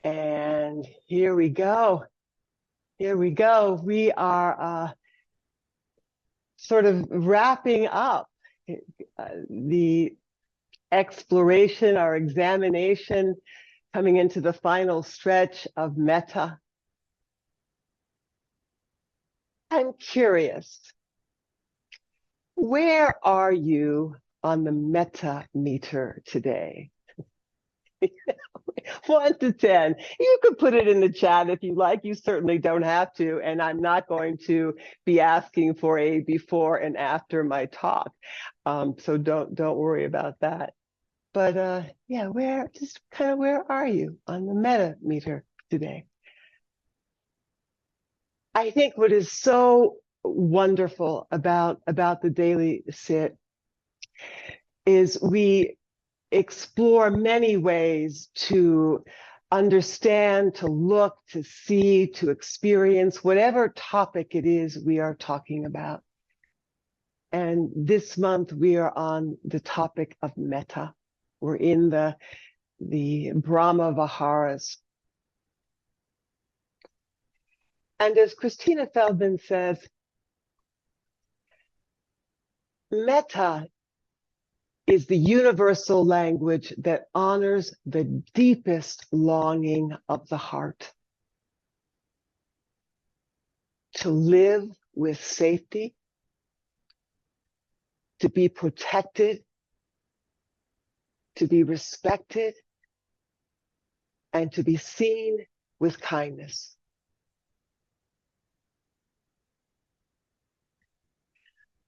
And here we go. Here we go. We are sort of wrapping up the exploration, our examination, coming into the final stretch of Metta. I'm curious, where are you on the Metta meter today? 1 to 10. You could put it in the chat if you like. You certainly don't have to. And I'm not going to be asking for a before and after my talk. So don't worry about that. But yeah, where are you on the Metta meter today? I think what is so wonderful about the daily sit is we explore many ways to understand, to look, to see, to experience whatever topic it is we are talking about. And this month we are on the topic of Metta. We're in the Brahma Viharas. And as Christina Feldman says, Metta is the universal language that honors the deepest longing of the heart. To live with safety, to be protected, to be respected, and to be seen with kindness.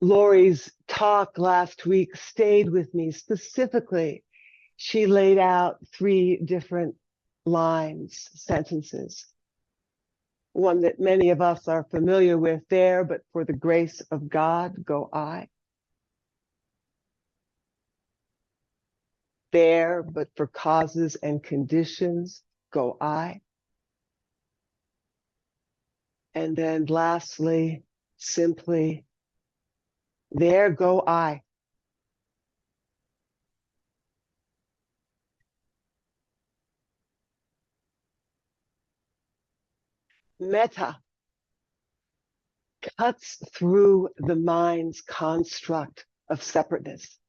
Lori's talk last week stayed with me specifically. She laid out 3 different lines, sentences. One that many of us are familiar with there, but for the grace of God, go I. There, but for causes and conditions, go I. And then lastly, simply, there go I. Metta cuts through the mind's construct of separateness,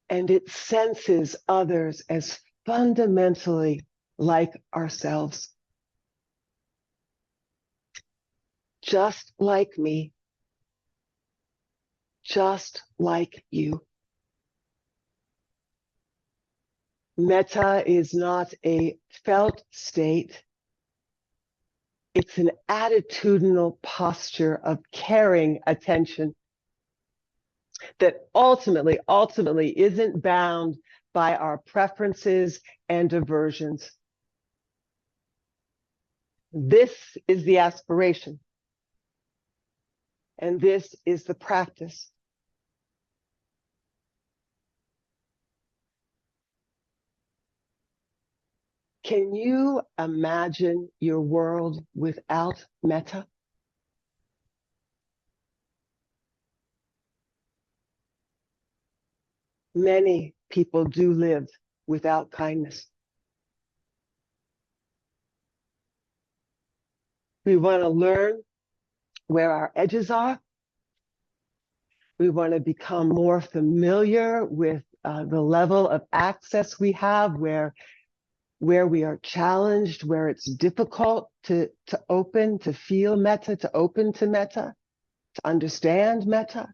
and it senses others as fundamentally like ourselves. Just like me, just like you. Metta is not a felt state. It's an attitudinal posture of caring attention that ultimately isn't bound by our preferences and aversions. This is the aspiration. And this is the practice. Can you imagine your world without Metta? Many people do live without kindness. We want to learn where our edges are. We want to become more familiar with the level of access we have, where we are challenged, where it's difficult to open, to feel Metta, to open to Metta, to understand Metta,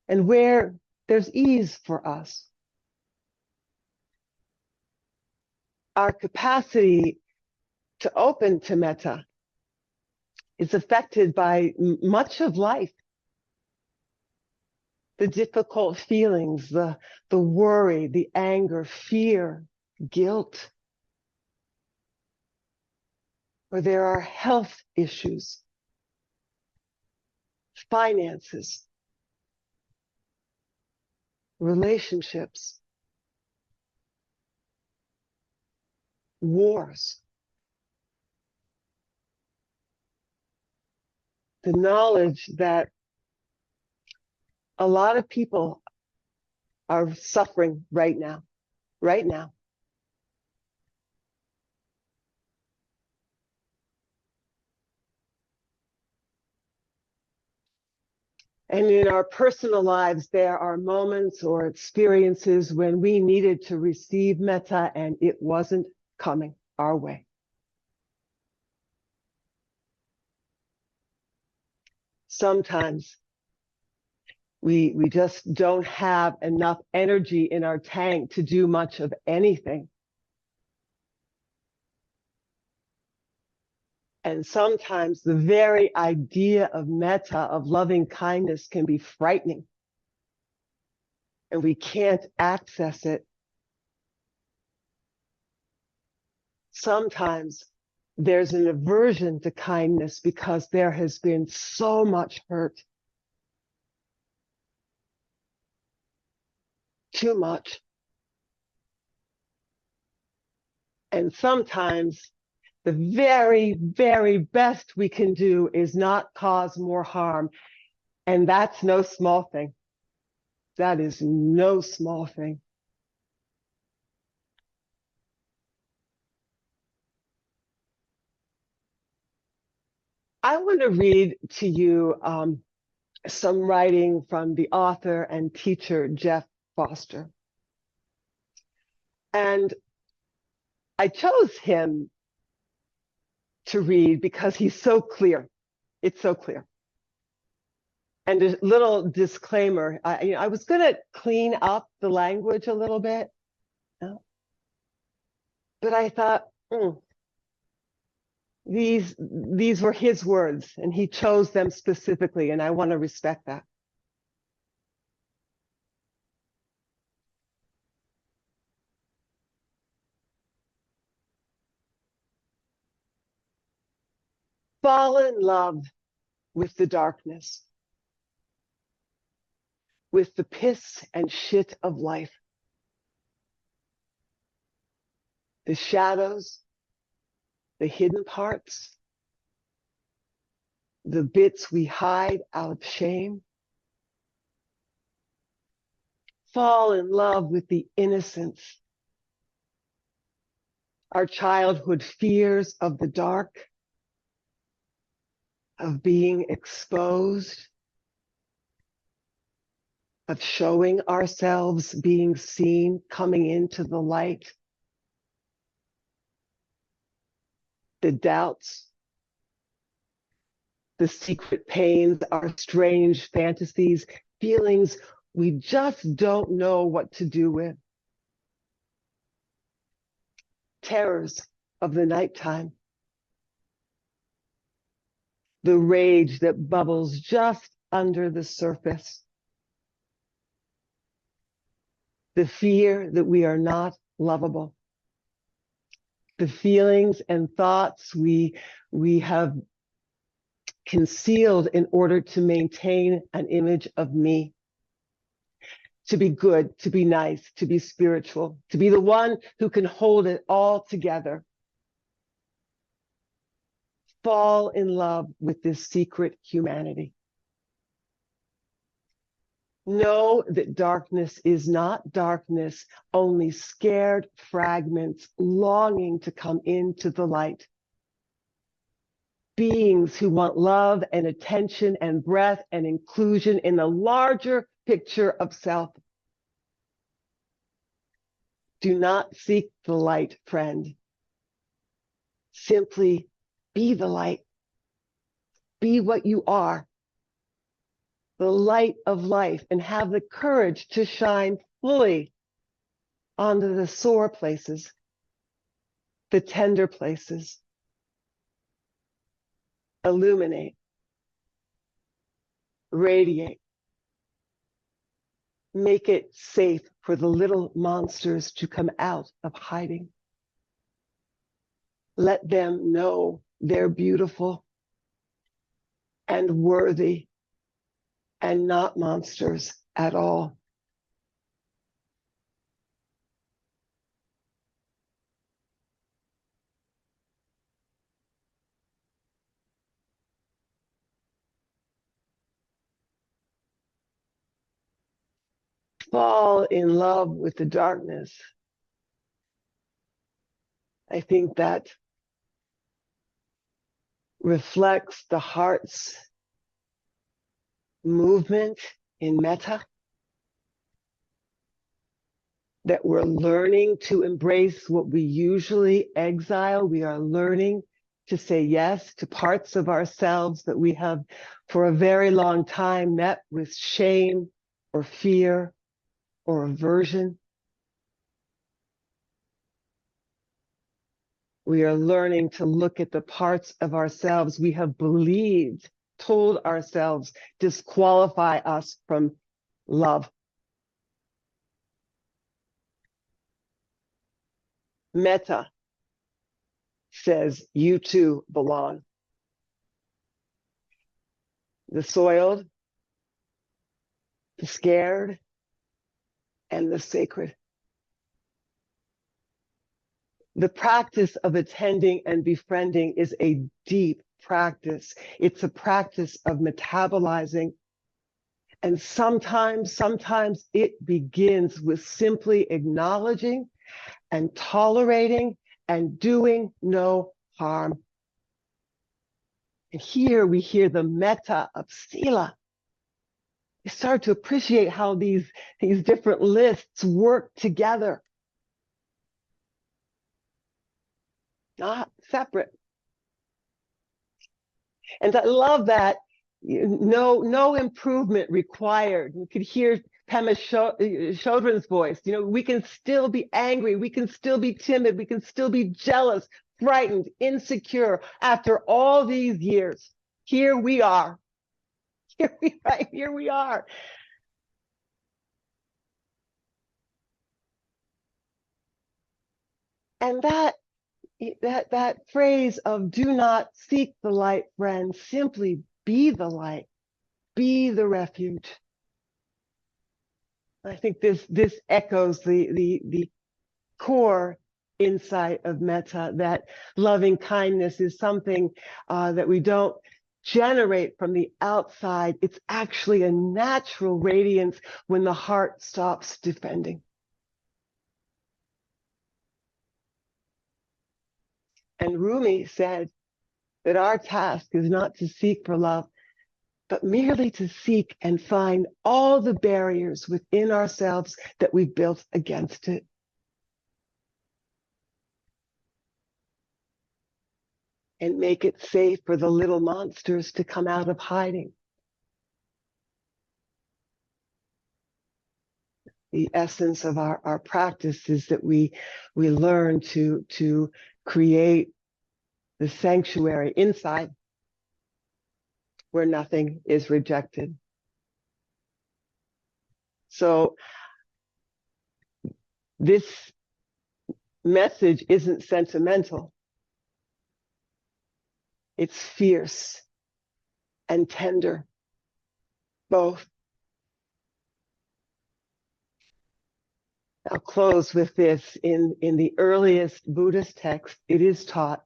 and where there's ease for us. Our capacity to open to Metta is affected by much of life. The difficult feelings, the worry, the anger, fear, guilt. Or there are health issues, finances, relationships, wars. The knowledge that a lot of people are suffering right now. And in our personal lives, there are moments or experiences when we needed to receive metta and it wasn't coming our way. Sometimes we just don't have enough energy in our tank to do much of anything. And sometimes the very idea of metta, of loving kindness, can be frightening. And we can't access it. Sometimes there's an aversion to kindness because there has been so much hurt. Too much. And sometimes the very, very best we can do is not cause more harm. And that's no small thing. That is no small thing. I want to read to you some writing from the author and teacher, Jeff Foster. And I chose him to read because he's so clear. It's so clear. And a little disclaimer, I was going to clean up the language a little bit, but I thought, these were his words, and he chose them specifically, and I want to respect that. Fall in love with the darkness, with the piss and shit of life, the shadows, the hidden parts, the bits we hide out of shame. Fall in love with the innocence, our childhood fears of the dark, of being exposed, of showing ourselves, being seen, coming into the light, the doubts, the secret pains, our strange fantasies, feelings we just don't know what to do with. Terrors of the nighttime. The rage that bubbles just under the surface. The fear that we are not lovable. The feelings and thoughts we have concealed in order to maintain an image of me. To be good, to be nice, to be spiritual, to be the one who can hold it all together. Fall in love with this secret humanity. Know that darkness is not darkness, only scared fragments longing to come into the light. Beings who want love and attention and breath and inclusion in the larger picture of self. Do not seek the light, friend. Simply be the light. Be what you are, the light of life, and have the courage to shine fully onto the sore places, the tender places. Illuminate, radiate. Make it safe for the little monsters to come out of hiding. Let them know they're beautiful and worthy and not monsters at all. Fall in love with the darkness. I think that reflects the heart's movement in metta, that we're learning to embrace what we usually exile. We are learning to say yes to parts of ourselves that we have for a very long time met with shame or fear or aversion. We are learning to look at the parts of ourselves we have believed, told ourselves disqualify us from love. Metta says you too belong. The soiled, the scared, and the sacred. The practice of attending and befriending is a deep practice. It's a practice of metabolizing. And sometimes it begins with simply acknowledging and tolerating and doing no harm. And here we hear the metta of sila. You start to appreciate how these different lists work together, not separate. And I love that. No improvement required. We could hear Pema Chodron's voice. We can still be angry. We can still be timid. We can still be jealous, frightened, insecure. After all these years, here we are. Here we are. And that phrase of "do not seek the light, friend, simply be the light, be the refuge." I think this echoes the core insight of metta, that loving kindness is something that we don't generate from the outside. It's actually a natural radiance when the heart stops defending. And Rumi said that our task is not to seek for love, but merely to seek and find all the barriers within ourselves that we've built against it. And make it safe for the little monsters to come out of hiding. The essence of our practice is that we learn to create the sanctuary inside where nothing is rejected. So this message isn't sentimental. It's fierce and tender, both. I'll close with this. In the earliest Buddhist text, it is taught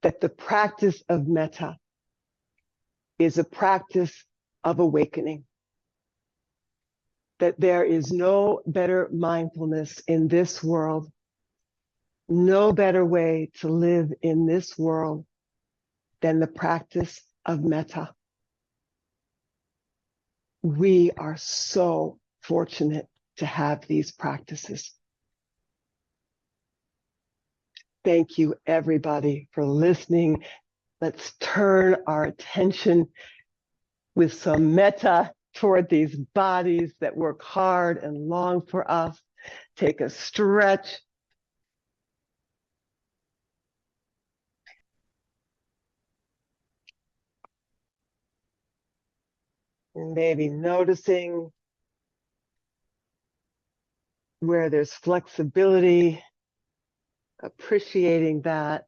that the practice of metta is a practice of awakening. That there is no better mindfulness in this world, no better way to live in this world than the practice of metta. We are so fortunate to have these practices. Thank you, everybody, for listening. Let's turn our attention with some metta toward these bodies that work hard and long for us. Take a stretch. And maybe noticing where there's flexibility, appreciating that.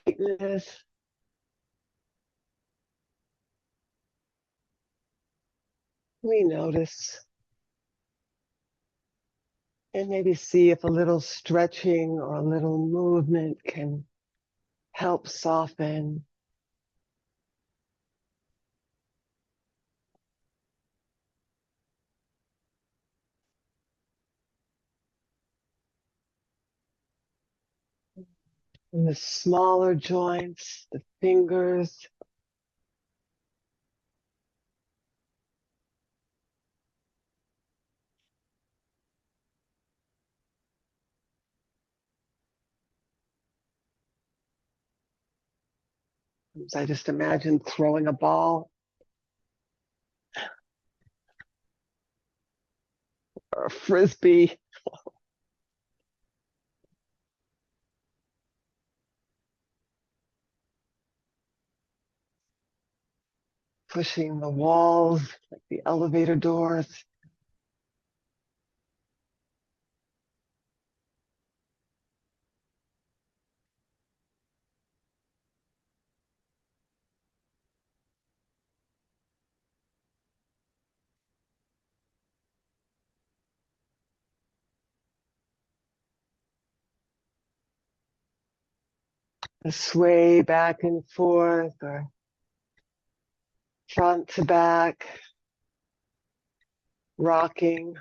Tightness. We notice. And maybe see if a little stretching or a little movement can help soften. in the smaller joints, the fingers. I just imagine throwing a ball or a frisbee. Pushing the walls like the elevator doors. The sway back and forth or front to back. Rocking.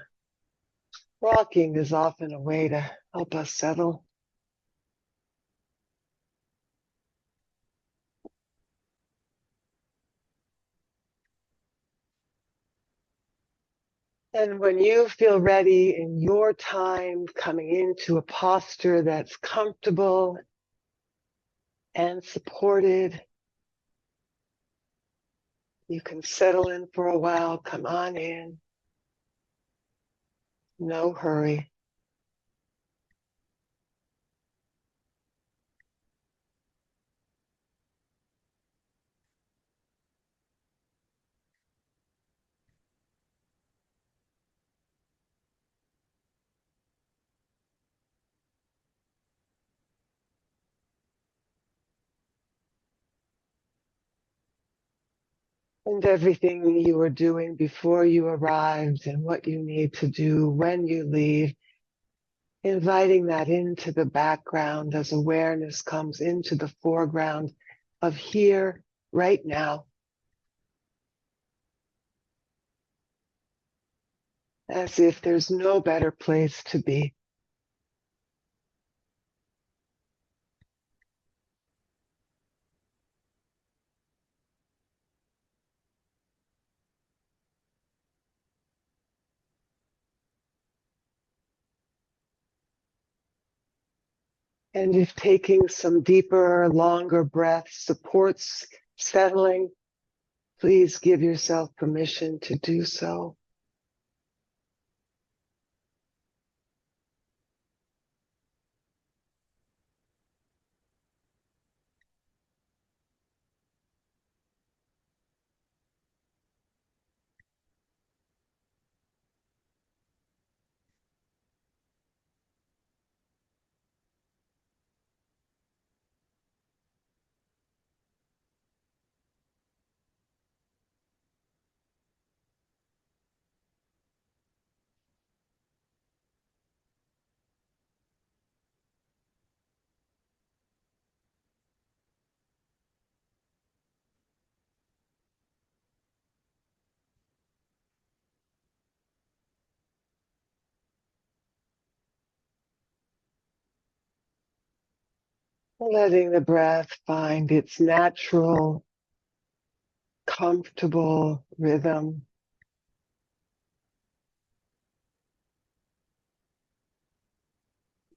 Rocking is often a way to help us settle. And when you feel ready in your time, coming into a posture that's comfortable and supported, you can settle in for a while. Come on in. No hurry. And everything you were doing before you arrived and what you need to do when you leave, inviting that into the background as awareness comes into the foreground of here, right now, as if there's no better place to be. And if taking some deeper, longer breaths supports settling, please give yourself permission to do so. Letting the breath find its natural, comfortable rhythm.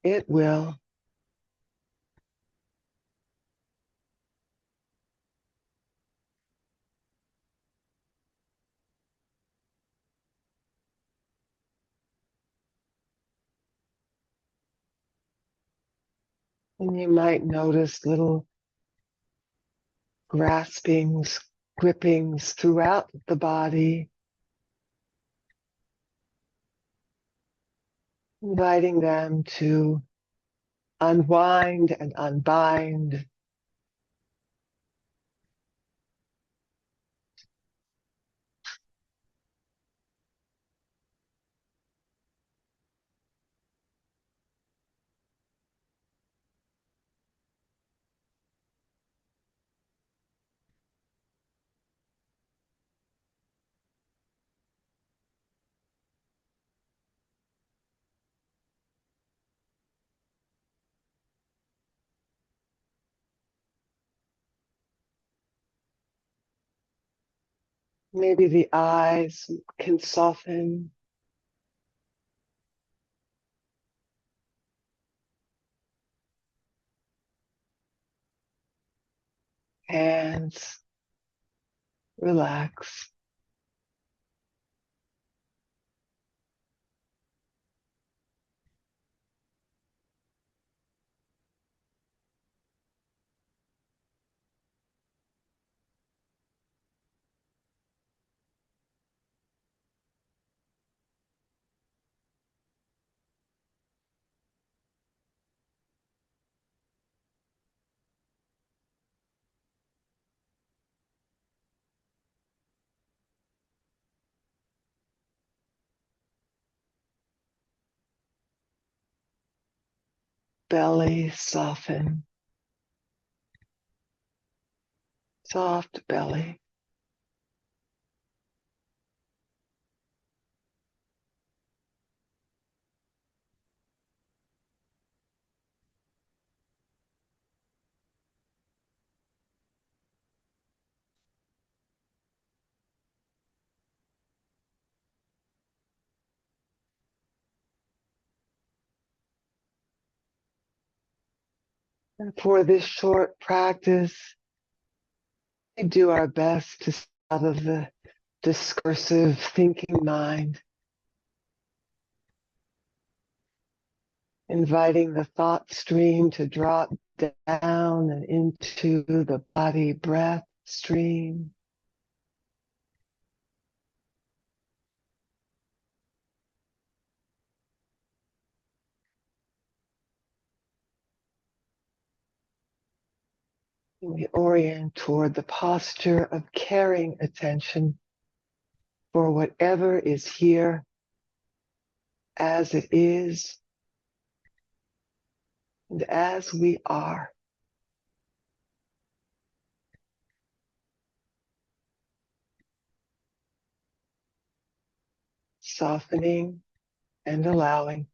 It will. And you might notice little graspings, grippings throughout the body, inviting them to unwind and unbind. Maybe the eyes can soften. Hands relax. Belly soften. Soft belly. And for this short practice, we do our best to stay out of the discursive thinking mind, inviting the thought stream to drop down and into the body breath stream. And we orient toward the posture of caring attention for whatever is here as it is and as we are. Softening and allowing.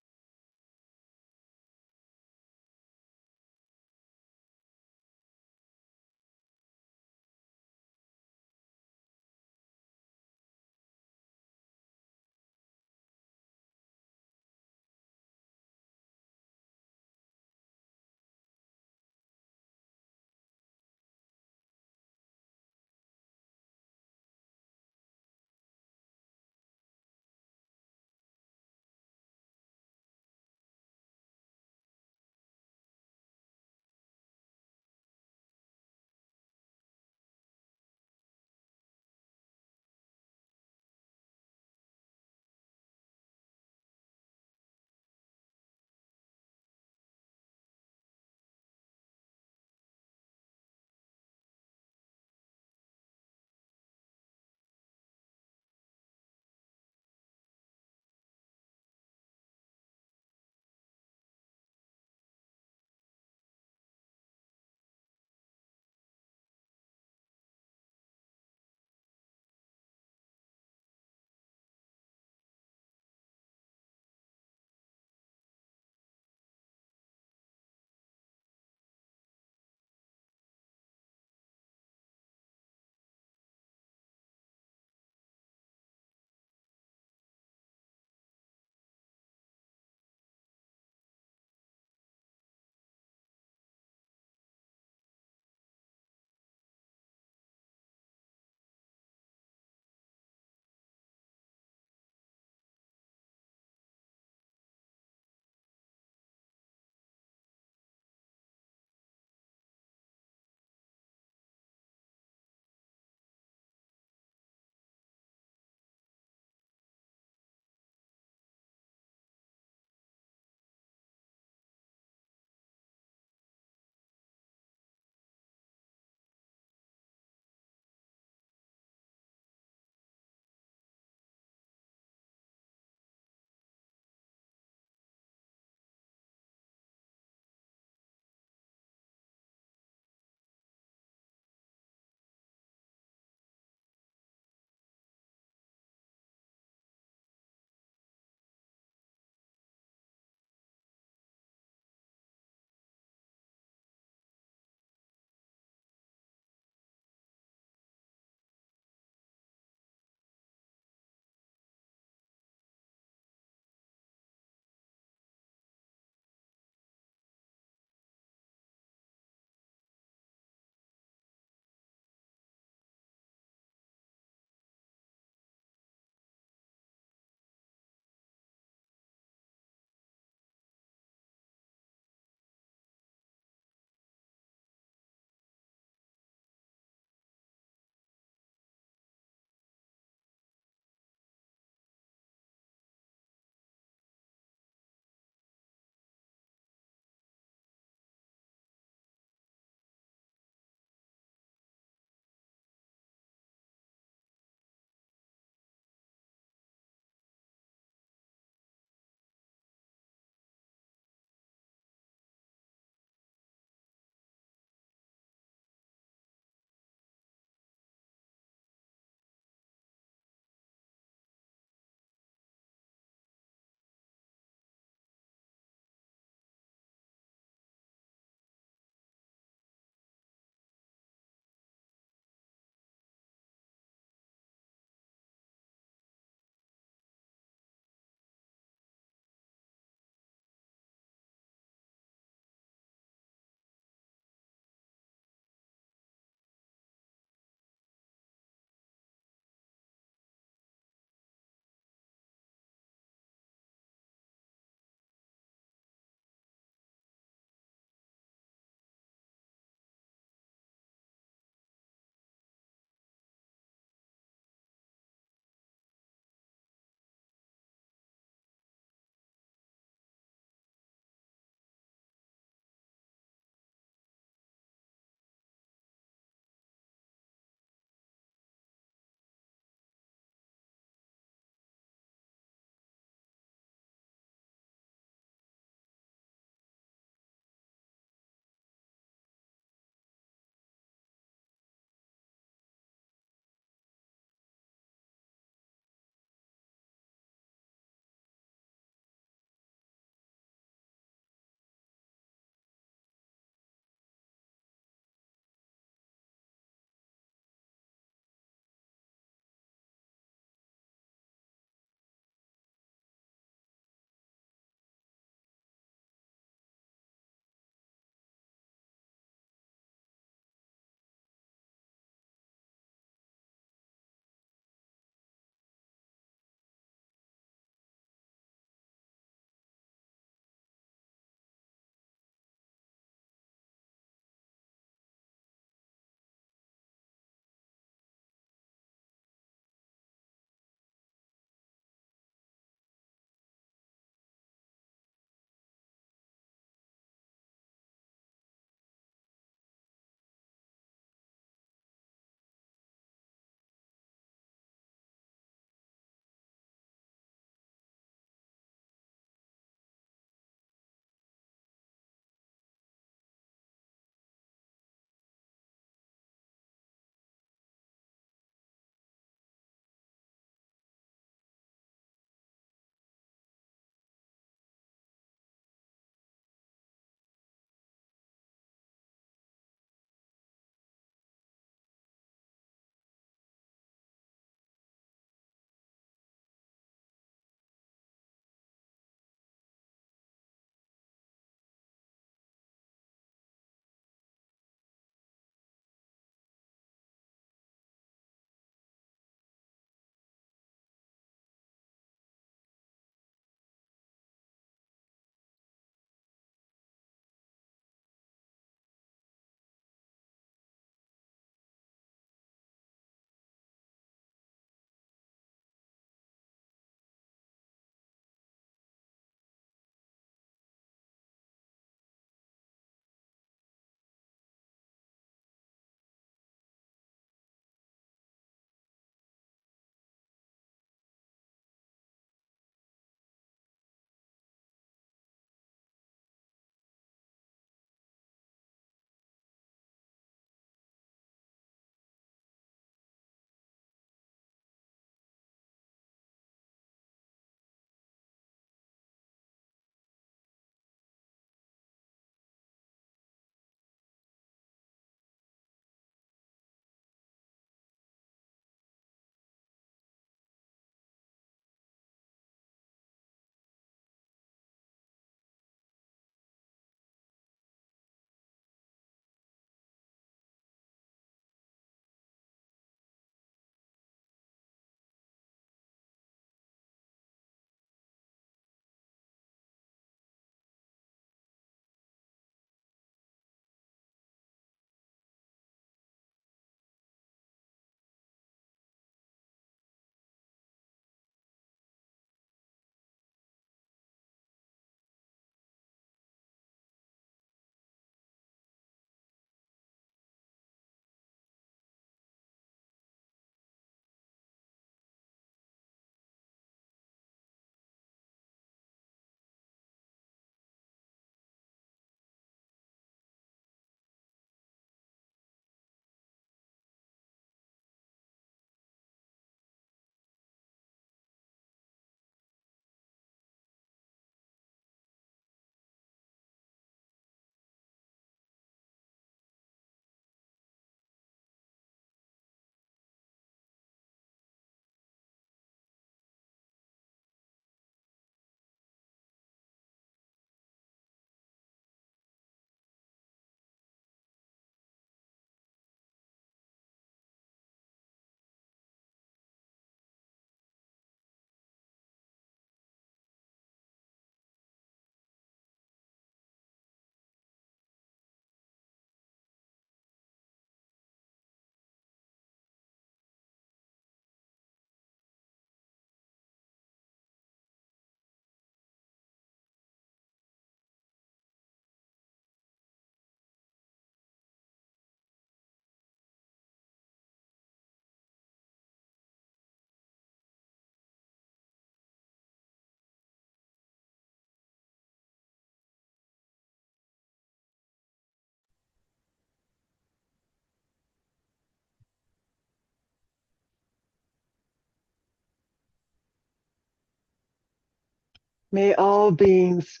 May all beings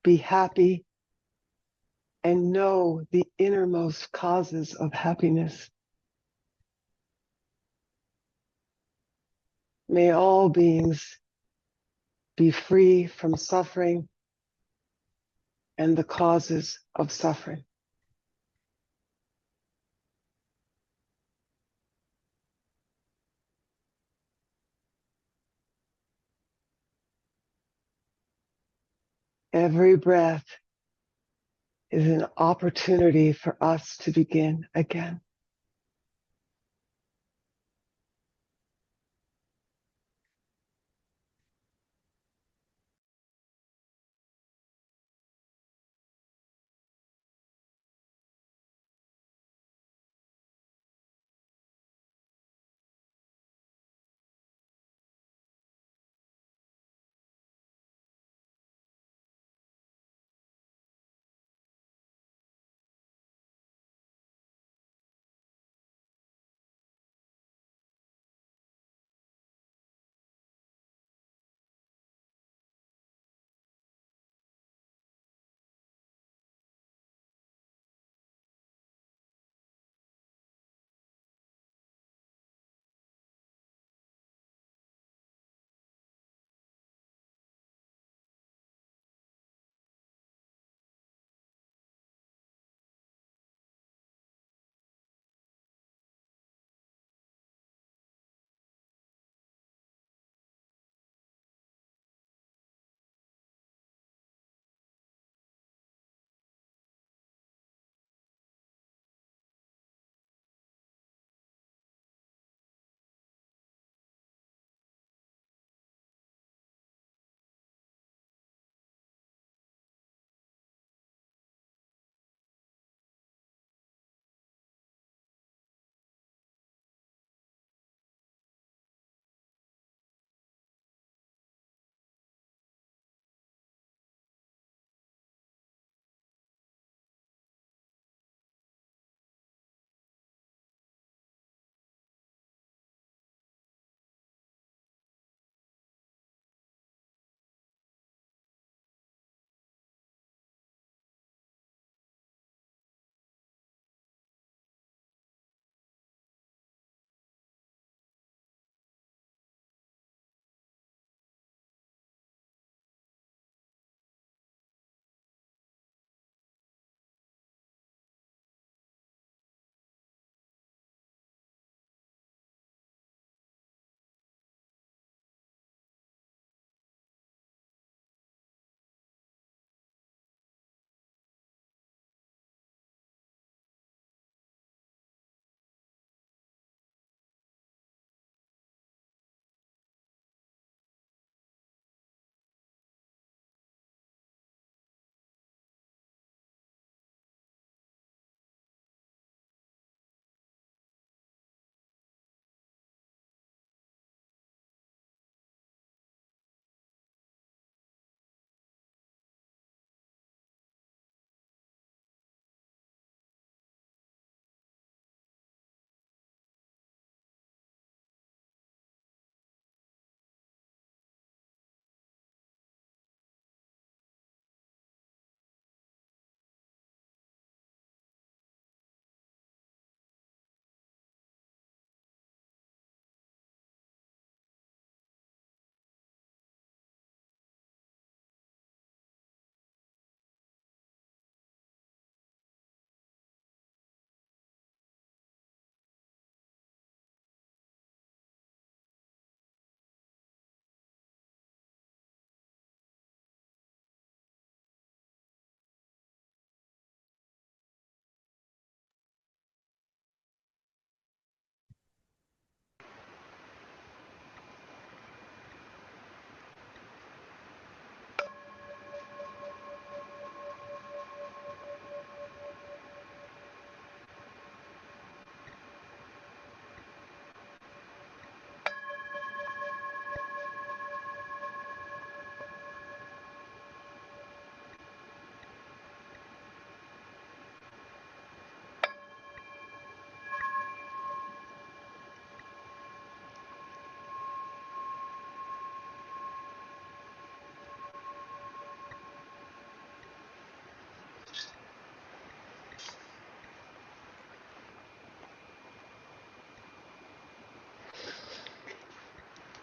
be happy and know the innermost causes of happiness. May all beings be free from suffering and the causes of suffering. Every breath is an opportunity for us to begin again.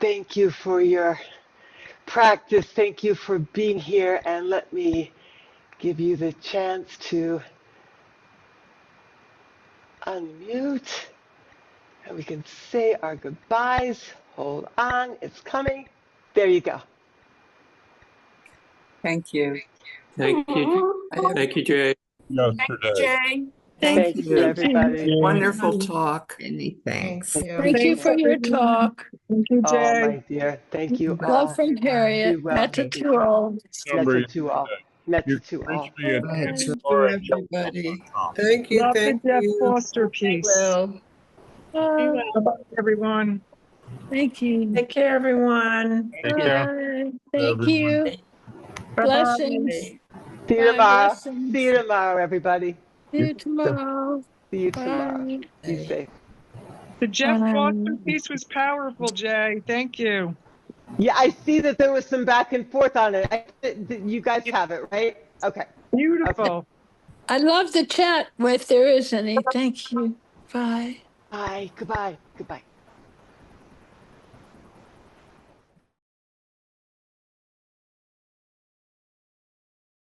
Thank you for your practice. Thank you for being here. And let me give you the chance to unmute. And we can say our goodbyes. Hold on, it's coming. There you go. Thank you. Thank you. Thank you, Jay. Yesterday. Jay. Thank you, everybody. Wonderful talk. Many thanks. Thank you for your talk. Thank you, Oh, Jay. my dear. Thank you Love all. from Harriet. Be well. Metta to all. Metta to all. Metta You to can reach all. me at Bye to everybody. Thank you. Love the Thank Jeff you. Foster piece. Well, Bye-bye, everyone. Thank you. Take care, everyone. Take care. Bye. Thank everyone. you. Bye-bye. Blessings. See you Bye. tomorrow. Blessings. See you tomorrow, everybody. See you tomorrow. See you tomorrow. Bye. Be safe. The Jeff Foster Bye. piece was powerful, Jay. Thank you. Yeah, I see that there was some back and forth on it. You guys have it, right? Okay. Beautiful. I love the chat if there is any. Thank you. Bye. Bye. Goodbye. Goodbye.